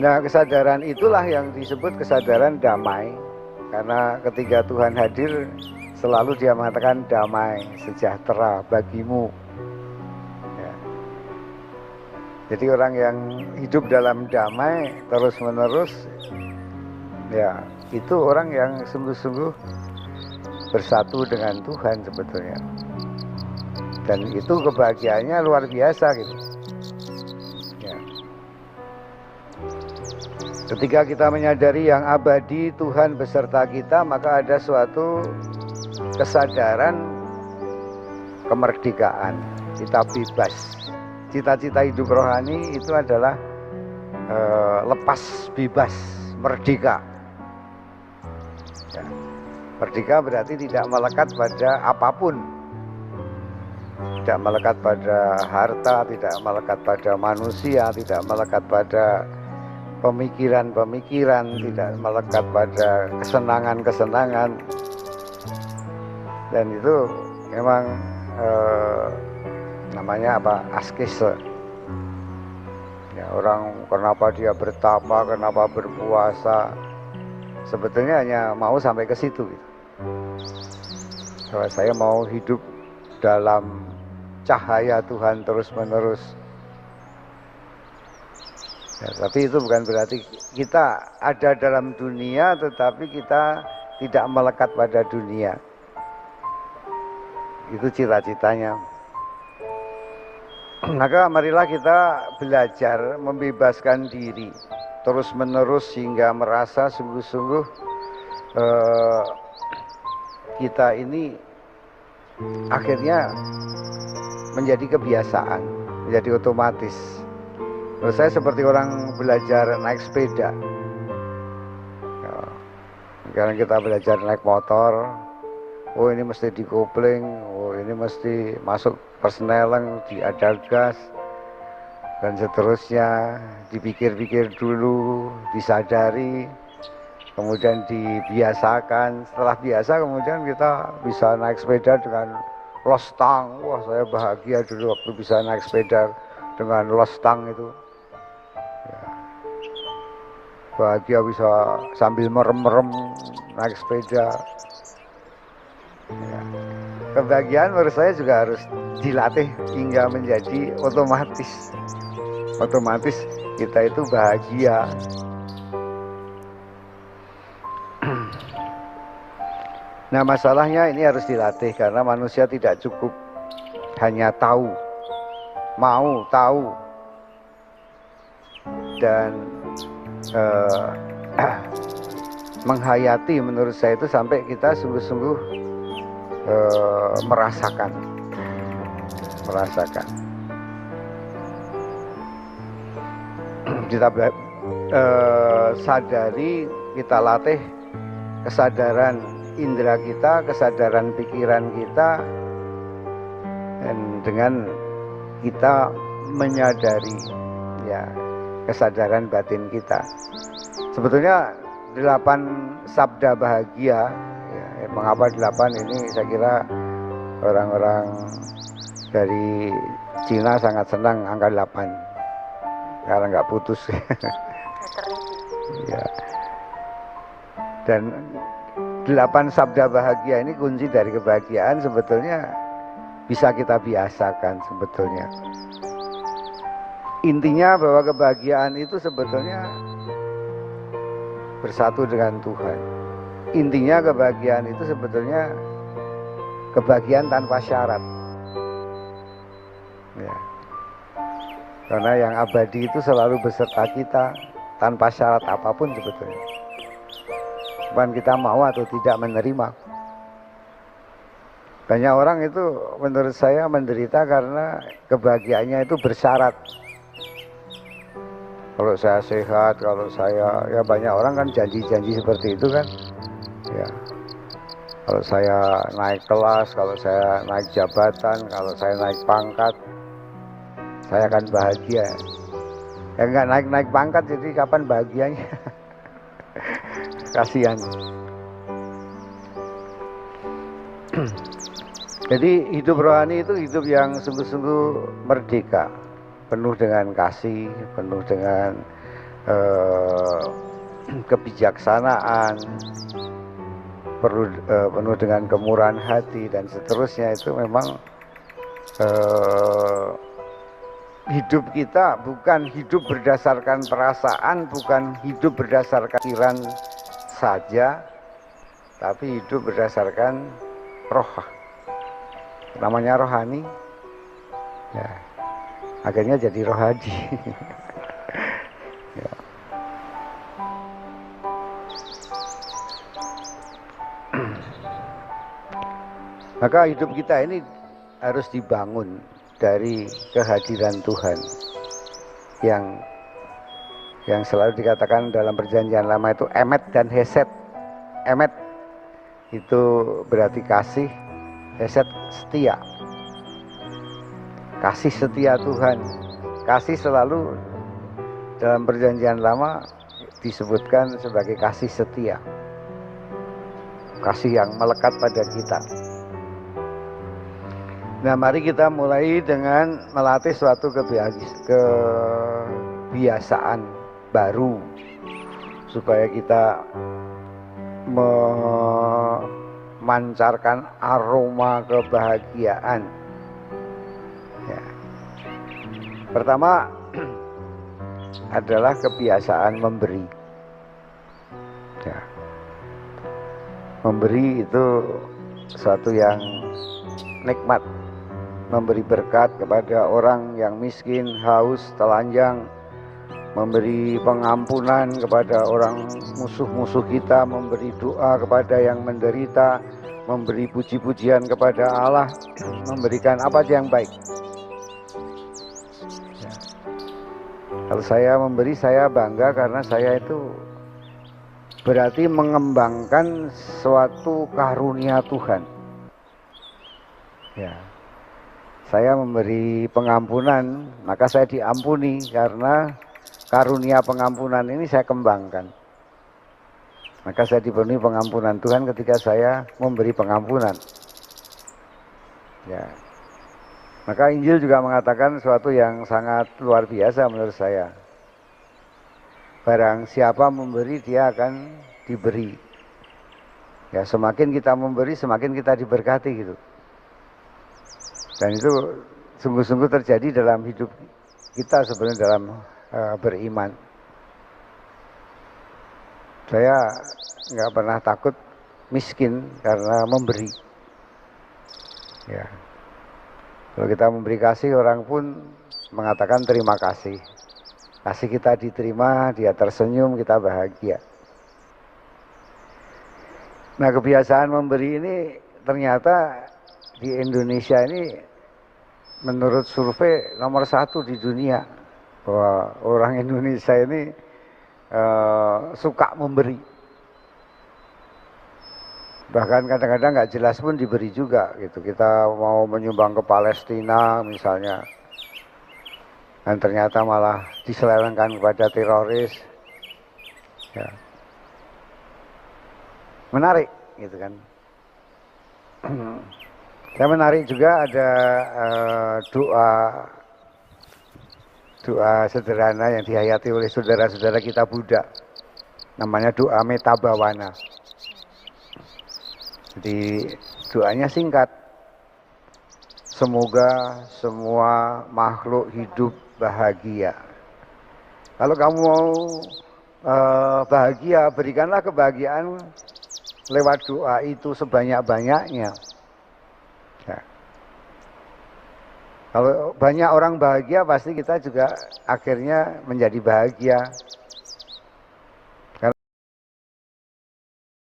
Nah, kesadaran itulah yang disebut kesadaran damai. Karena ketika Tuhan hadir, selalu dia mengatakan damai, sejahtera bagimu. Ya. Jadi orang yang hidup dalam damai terus-menerus, ya itu orang yang sungguh-sungguh bersatu dengan Tuhan sebetulnya. Dan itu kebahagiaannya luar biasa gitu. Ya. Ketika kita menyadari yang abadi Tuhan beserta kita, maka ada suatu kesadaran kemerdekaan. Kita bebas. Cita-cita hidup rohani itu adalah lepas, bebas, merdeka. Ya. Merdeka berarti tidak melekat pada apapun. Tidak melekat pada harta, tidak melekat pada manusia, tidak melekat pada pemikiran-pemikiran, tidak melekat pada kesenangan-kesenangan. Dan itu memang namanya apa? Askese. Ya, orang kenapa dia bertapa, kenapa berpuasa, sebetulnya hanya mau sampai ke situ gitu. Bahwa saya mau hidup dalam cahaya Tuhan terus-menerus. Ya, tapi itu bukan berarti kita ada dalam dunia tetapi kita tidak melekat pada dunia. Itu cita-citanya. Maka marilah kita belajar membebaskan diri terus-menerus sehingga merasa sungguh-sungguh kita ini akhirnya menjadi kebiasaan, menjadi otomatis. Menurut saya seperti orang belajar naik sepeda. Ya, sekarang kita belajar naik motor, oh ini mesti dikopling, oh ini mesti masuk persneling, diada gas, dan seterusnya, dipikir-pikir dulu, disadari, kemudian dibiasakan. Setelah biasa kemudian kita bisa naik sepeda dengan los tang. Wah, saya bahagia dulu waktu bisa naik sepeda dengan los tang itu. Ya. Bahagia bisa sambil merem-merem naik sepeda. Ya. Kebahagiaan menurut saya juga harus dilatih hingga menjadi otomatis. Otomatis kita itu bahagia. Nah, masalahnya ini harus dilatih karena manusia tidak cukup hanya tahu, mau tahu, dan menghayati. Menurut saya itu sampai kita sungguh-sungguh merasakan. Kita sadari, kita latih kesadaran indera kita, kesadaran pikiran kita, dan dengan kita menyadari ya kesadaran batin kita. Sebetulnya 8 sabda bahagia ya, mengapa 8 ini saya kira orang-orang dari Cina sangat senang angka 8 karena nggak putus. Ya. Dan 8 sabda bahagia ini kunci dari kebahagiaan sebetulnya bisa kita biasakan sebetulnya. Intinya bahwa kebahagiaan itu sebetulnya bersatu dengan Tuhan. Intinya kebahagiaan itu sebetulnya kebahagiaan tanpa syarat. Ya. Karena yang abadi itu selalu beserta kita tanpa syarat apapun sebetulnya. Bukan kita mau atau tidak menerima. Banyak orang itu menurut saya menderita karena kebahagiaannya itu bersyarat. Kalau saya sehat, kalau saya, ya banyak orang kan janji-janji seperti itu kan. Ya. Kalau saya naik kelas, kalau saya naik jabatan, kalau saya naik pangkat, saya akan bahagia. Ya nggak naik-naik pangkat, jadi kapan bahagianya? Kasihan. Jadi hidup rohani itu hidup yang sungguh-sungguh merdeka, penuh dengan kasih, penuh dengan kebijaksanaan, penuh dengan kemurahan hati dan seterusnya, itu memang hidup kita bukan hidup berdasarkan perasaan, bukan hidup berdasarkan pikiran saja, tapi hidup berdasarkan roh. Namanya rohani, ya, akhirnya jadi rohadi. Ya. Maka hidup kita ini harus dibangun dari kehadiran Tuhan yang selalu dikatakan dalam perjanjian lama itu emet dan heset. Emet itu berarti kasih, heset setia. Kasih setia Tuhan. Kasih selalu dalam perjanjian lama disebutkan sebagai kasih setia. Kasih yang melekat pada kita. Nah, mari kita mulai dengan melatih suatu kebiasaan baru supaya kita memancarkan aroma kebahagiaan. Ya. Pertama adalah kebiasaan memberi. Ya. Memberi itu suatu yang nikmat. Memberi berkat kepada orang yang miskin, haus, telanjang, memberi pengampunan kepada orang musuh-musuh kita, memberi doa kepada yang menderita, memberi puji-pujian kepada Allah, memberikan apa saja yang baik. Ya. Kalau saya memberi, saya bangga karena saya itu berarti mengembangkan suatu karunia Tuhan. Ya. Saya memberi pengampunan, maka saya diampuni karena karunia pengampunan ini saya kembangkan. Maka saya dipenuhi pengampunan Tuhan ketika saya memberi pengampunan. Ya. Maka Injil juga mengatakan sesuatu yang sangat luar biasa menurut saya. Barang siapa memberi, dia akan diberi. Ya, semakin kita memberi, semakin kita diberkati gitu. Dan itu sungguh-sungguh terjadi dalam hidup kita sebenarnya dalam beriman. Saya nggak pernah takut miskin karena memberi. Ya. Kalau kita memberi kasih, orang pun mengatakan terima kasih. Kasih kita diterima, dia tersenyum, kita bahagia. Nah, kebiasaan memberi ini ternyata di Indonesia ini menurut survei nomor 1 di dunia, bahwa orang Indonesia ini suka memberi. Bahkan kadang-kadang nggak jelas pun diberi juga gitu. Kita mau menyumbang ke Palestina misalnya, dan ternyata malah diselewengkan kepada teroris. Ya. Menarik gitu kan. Saya menarik juga ada doa sederhana yang dihayati oleh saudara-saudara kita Buddha, namanya doa Metabhawana. Jadi doanya singkat, semoga semua makhluk hidup bahagia. Kalau kamu mau bahagia, berikanlah kebahagiaan lewat doa itu sebanyak-banyaknya. Ya. Kalau banyak orang bahagia, pasti kita juga akhirnya menjadi bahagia.